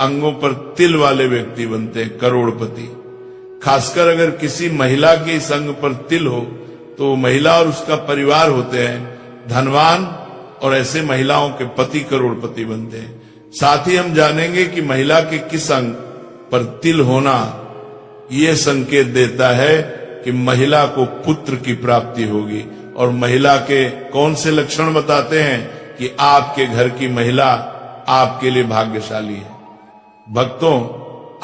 अंगों पर तिल वाले व्यक्ति बनते हैं करोड़पति। खासकर अगर किसी महिला के इस अंग पर तिल हो तो वो महिला और उसका परिवार होते हैं धनवान, और ऐसे महिलाओं के पति करोड़पति बनते हैं। साथ ही हम जानेंगे कि महिला के किस अंग पर तिल होना ये संकेत देता है कि महिला को पुत्र की प्राप्ति होगी। और महिला के कौन से लक्षण बताते हैं कि आपके घर की महिला आपके लिए भाग्यशाली है। भक्तों,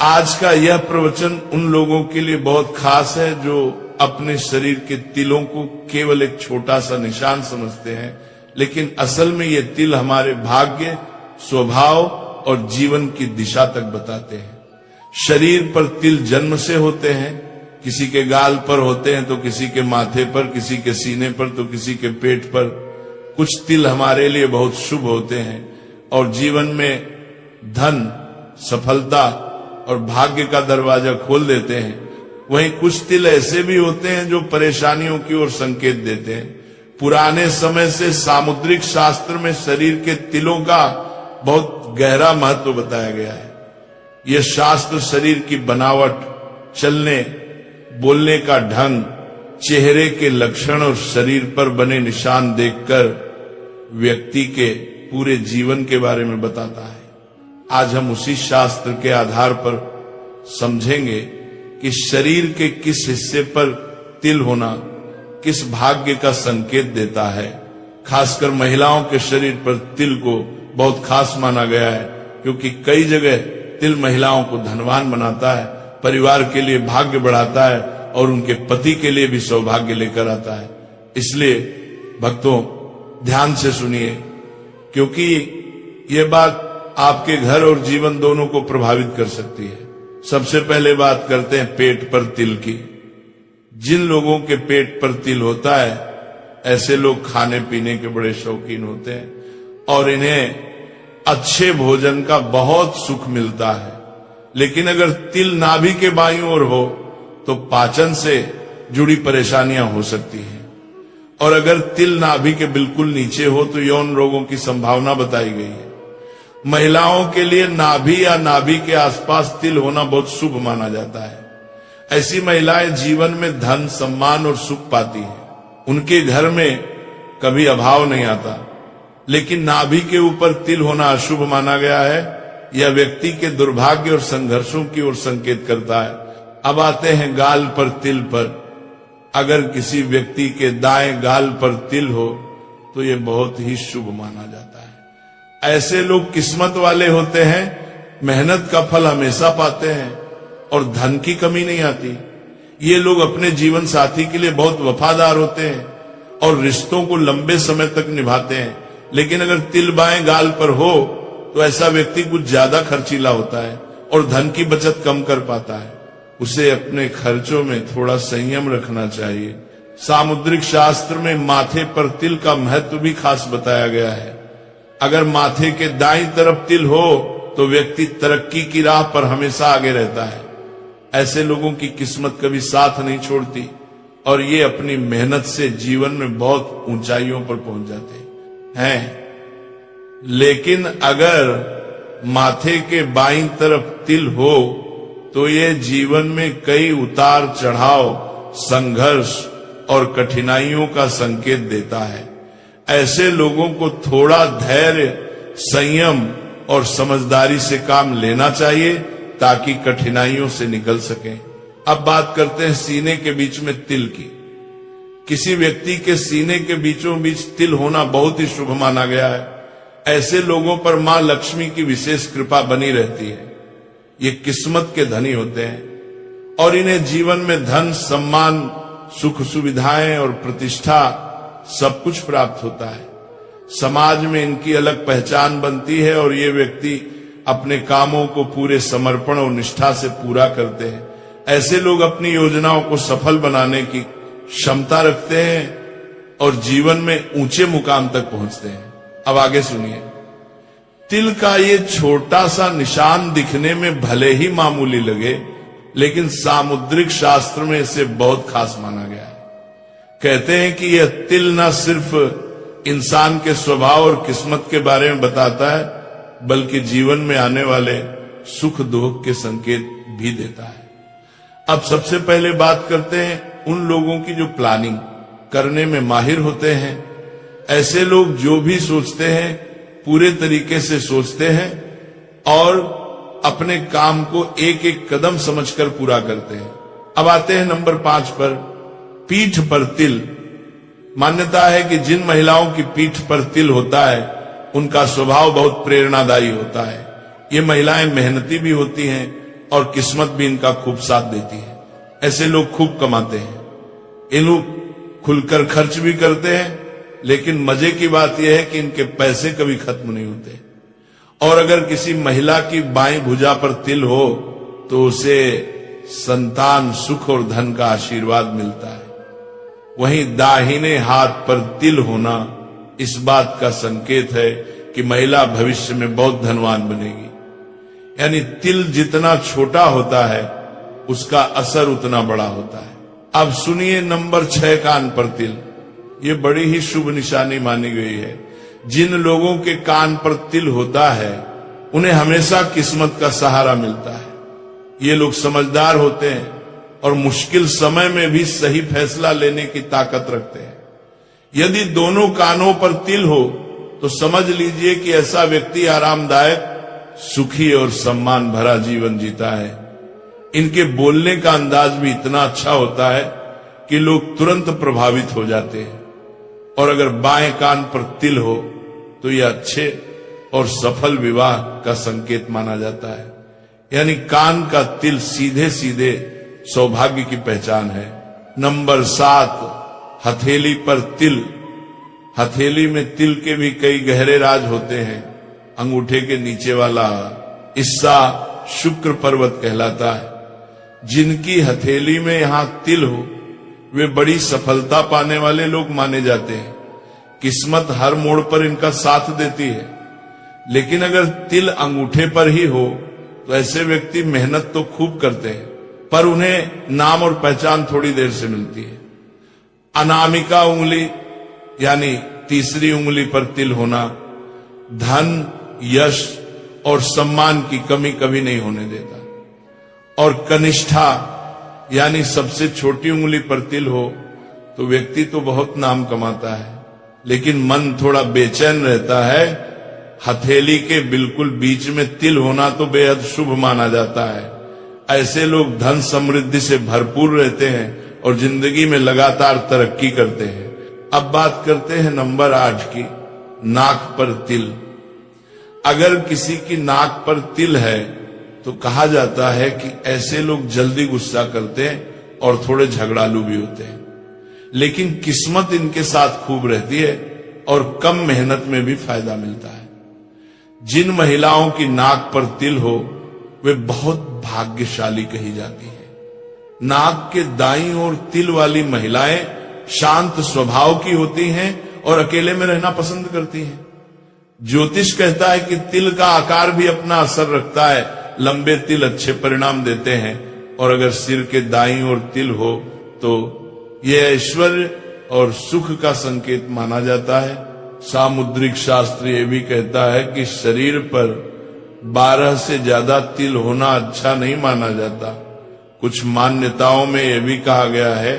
आज का यह प्रवचन उन लोगों के लिए बहुत खास है जो अपने शरीर के तिलों को केवल एक छोटा सा निशान समझते हैं, लेकिन असल में ये तिल हमारे भाग्य, स्वभाव और जीवन की दिशा तक बताते हैं। शरीर पर तिल जन्म से होते हैं, किसी के गाल पर होते हैं तो किसी के माथे पर, किसी के सीने पर तो किसी के पेट पर। कुछ तिल हमारे लिए बहुत शुभ होते हैं और जीवन में धन, सफलता और भाग्य का दरवाजा खोल देते हैं। वहीं कुछ तिल ऐसे भी होते हैं जो परेशानियों की ओर संकेत देते हैं। पुराने समय से सामुद्रिक शास्त्र में शरीर के तिलों का बहुत गहरा महत्व बताया गया है। यह शास्त्र शरीर की बनावट, चलने बोलने का ढंग, चेहरे के लक्षण और शरीर पर बने निशान देखकर व्यक्ति के पूरे जीवन के बारे में बताता है। आज हम उसी शास्त्र के आधार पर समझेंगे कि शरीर के किस हिस्से पर तिल होना किस भाग्य का संकेत देता है। खासकर महिलाओं के शरीर पर तिल को बहुत खास माना गया है, क्योंकि कई जगह तिल महिलाओं को धनवान बनाता है, परिवार के लिए भाग्य बढ़ाता है और उनके पति के लिए भी सौभाग्य लेकर आता है। इसलिए भक्तों, ध्यान से सुनिए, क्योंकि ये बात आपके घर और जीवन दोनों को प्रभावित कर सकती है। सबसे पहले बात करते हैं पेट पर तिल की। जिन लोगों के पेट पर तिल होता है, ऐसे लोग खाने पीने के बड़े शौकीन होते हैं और इन्हें अच्छे भोजन का बहुत सुख मिलता है। लेकिन अगर तिल नाभि के बाईं ओर हो तो पाचन से जुड़ी परेशानियां हो सकती हैं, और अगर तिल नाभि के बिल्कुल नीचे हो तो यौन रोगों की संभावना बताई गई है। महिलाओं के लिए नाभि या नाभि के आसपास तिल होना बहुत शुभ माना जाता है। ऐसी महिलाएं जीवन में धन, सम्मान और सुख पाती हैं। उनके घर में कभी अभाव नहीं आता। लेकिन नाभि के ऊपर तिल होना अशुभ माना गया है। यह व्यक्ति के दुर्भाग्य और संघर्षों की ओर संकेत करता है। अब आते हैं गाल पर तिल पर। अगर किसी व्यक्ति के दाएं गाल पर तिल हो तो यह बहुत ही शुभ माना जाता है। ऐसे लोग किस्मत वाले होते हैं, मेहनत का फल हमेशा पाते हैं और धन की कमी नहीं आती। ये लोग अपने जीवन साथी के लिए बहुत वफादार होते हैं और रिश्तों को लंबे समय तक निभाते हैं। लेकिन अगर तिल बाएं गाल पर हो तो ऐसा व्यक्ति कुछ ज्यादा खर्चीला होता है और धन की बचत कम कर पाता है। उसे अपने खर्चों में थोड़ा संयम रखना चाहिए। सामुद्रिक शास्त्र में माथे पर तिल का महत्व भी खास बताया गया है। अगर माथे के दाईं तरफ तिल हो तो व्यक्ति तरक्की की राह पर हमेशा आगे रहता है। ऐसे लोगों की किस्मत कभी साथ नहीं छोड़ती और ये अपनी मेहनत से जीवन में बहुत ऊंचाइयों पर पहुंच जाते हैं। लेकिन अगर माथे के बाईं तरफ तिल हो तो ये जीवन में कई उतार चढ़ाव, संघर्ष और कठिनाइयों का संकेत देता है। ऐसे लोगों को थोड़ा धैर्य, संयम और समझदारी से काम लेना चाहिए ताकि कठिनाइयों से निकल सकें। अब बात करते हैं सीने के बीच में तिल की। किसी व्यक्ति के सीने के बीचों बीच तिल होना बहुत ही शुभ माना गया है। ऐसे लोगों पर मां लक्ष्मी की विशेष कृपा बनी रहती है। ये किस्मत के धनी होते हैं और इन्हें जीवन में धन, सम्मान, सुख सुविधाएं और प्रतिष्ठा सब कुछ प्राप्त होता है। समाज में इनकी अलग पहचान बनती है और ये व्यक्ति अपने कामों को पूरे समर्पण और निष्ठा से पूरा करते हैं। ऐसे लोग अपनी योजनाओं को सफल बनाने की क्षमता रखते हैं और जीवन में ऊंचे मुकाम तक पहुंचते हैं। अब आगे सुनिए। तिल का ये छोटा सा निशान दिखने में भले ही मामूली लगे, लेकिन सामुद्रिक शास्त्र में इसे बहुत खास माना गया है। कहते हैं कि यह तिल न सिर्फ इंसान के स्वभाव और किस्मत के बारे में बताता है, बल्कि जीवन में आने वाले सुख दुख के संकेत भी देता है। अब सबसे पहले बात करते हैं उन लोगों की जो प्लानिंग करने में माहिर होते हैं। ऐसे लोग जो भी सोचते हैं पूरे तरीके से सोचते हैं और अपने काम को एक एक कदम समझकर पूरा करते हैं। अब आते हैं नंबर 5 पर, पीठ पर तिल। मान्यता है कि जिन महिलाओं की पीठ पर तिल होता है उनका स्वभाव बहुत प्रेरणादायी होता है। ये महिलाएं मेहनती भी होती हैं और किस्मत भी इनका खूब साथ देती है। ऐसे लोग खूब कमाते हैं, ये लोग खुलकर खर्च भी करते हैं, लेकिन मजे की बात यह है कि इनके पैसे कभी खत्म नहीं होते। और अगर किसी महिला की बाईं भुजा पर तिल हो तो उसे संतान, सुख और धन का आशीर्वाद मिलता है। वहीं दाहिने हाथ पर तिल होना इस बात का संकेत है कि महिला भविष्य में बहुत धनवान बनेगी। यानी तिल जितना छोटा होता है उसका असर उतना बड़ा होता है। अब सुनिए नंबर 6, कान पर तिल। ये बड़ी ही शुभ निशानी मानी गई है। जिन लोगों के कान पर तिल होता है उन्हें हमेशा किस्मत का सहारा मिलता है। ये लोग समझदार होते हैं और मुश्किल समय में भी सही फैसला लेने की ताकत रखते हैं। यदि दोनों कानों पर तिल हो तो समझ लीजिए कि ऐसा व्यक्ति आरामदायक, सुखी और सम्मान भरा जीवन जीता है। इनके बोलने का अंदाज भी इतना अच्छा होता है कि लोग तुरंत प्रभावित हो जाते हैं। और अगर बाएं कान पर तिल हो तो यह अच्छे और सफल विवाह का संकेत माना जाता है। यानी कान का तिल सीधे सीधे सौभाग्य की पहचान है। नंबर 7, हथेली पर तिल। हथेली में तिल के भी कई गहरे राज होते हैं। अंगूठे के नीचे वाला हिस्सा शुक्र पर्वत कहलाता है। जिनकी हथेली में यहां तिल हो वे बड़ी सफलता पाने वाले लोग माने जाते हैं। किस्मत हर मोड़ पर इनका साथ देती है। लेकिन अगर तिल अंगूठे पर ही हो तो ऐसे व्यक्ति मेहनत तो खूब करते हैं पर उन्हें नाम और पहचान थोड़ी देर से मिलती है। अनामिका उंगली यानी तीसरी उंगली पर तिल होना धन, यश और सम्मान की कमी कभी नहीं होने देता। और कनिष्ठा यानी सबसे छोटी उंगली पर तिल हो तो व्यक्ति तो बहुत नाम कमाता है लेकिन मन थोड़ा बेचैन रहता है। हथेली के बिल्कुल बीच में तिल होना तो बेहद शुभ माना जाता है। ऐसे लोग धन समृद्धि से भरपूर रहते हैं और जिंदगी में लगातार तरक्की करते हैं। अब बात करते हैं नंबर 8 की, नाक पर तिल। अगर किसी की नाक पर तिल है तो कहा जाता है कि ऐसे लोग जल्दी गुस्सा करते हैं और थोड़े झगड़ालू भी होते हैं। लेकिन किस्मत इनके साथ खूब रहती है और कम मेहनत में भी फायदा मिलता है। जिन महिलाओं की नाक पर तिल हो वे बहुत भाग्यशाली कही जाती हैं। नाक के दाईं ओर तिल वाली महिलाएं शांत स्वभाव की होती हैं और अकेले में रहना पसंद करती हैं। ज्योतिष कहता है कि तिल का आकार भी अपना असर रखता है। लंबे तिल अच्छे परिणाम देते हैं और अगर सिर के दाईं ओर तिल हो तो यह ऐश्वर्य और सुख का संकेत माना जाता है। सामुद्रिक शास्त्र ये भी कहता है कि शरीर पर 12 से ज्यादा तिल होना अच्छा नहीं माना जाता। कुछ मान्यताओं में यह भी कहा गया है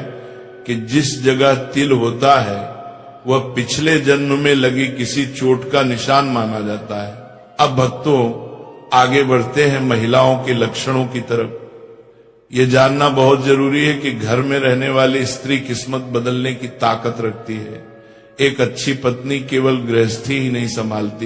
कि जिस जगह तिल होता है वह पिछले जन्म में लगी किसी चोट का निशान माना जाता है। अब भक्तों आगे बढ़ते हैं महिलाओं के लक्षणों की तरफ। ये जानना बहुत जरूरी है कि घर में रहने वाली स्त्री किस्मत बदलने की ताकत रखती है। एक अच्छी पत्नी केवल गृहस्थी ही नहीं संभालती